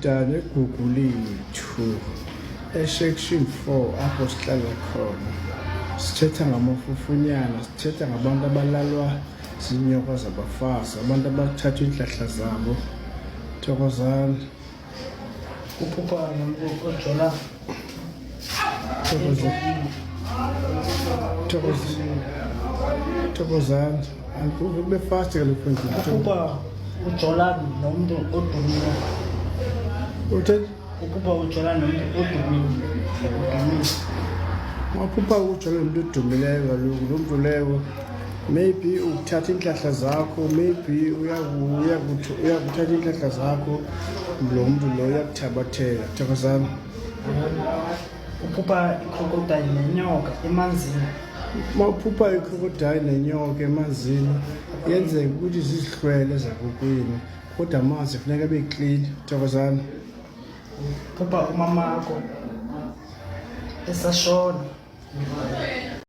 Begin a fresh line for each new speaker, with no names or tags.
Mntana eGugu lethu esection 4 apho sihlala khona sithetha ngamafufunyana, sithetha ngabantu abalalwa zinyoka zabafazi, abantu abathatha inhlahla zabo. Thokozani
uphupha ngojola
Thokozani ankuve kube fast kaloku
uphupha ujola nomuntu odumile.
utheni
Uphupha ujola nomuntu odumile.
maphupha ujola umuntu odumileyo kaloku lo mntu leyo maybe ukuthatha inhlahla zakho, maybe uyakuthatha inhlahla zakho, lo mntu lo uyakuthabathela. Thokozani
Uphupha icrocodile nenyoka emanzini.
mawuphupha icrocodile nenyoka emanzini yenzeka ukuthi zizihlwele zakokwini, kodwa amanzi funeka abe clean. Thokozani
Uphupha umamakho esashona.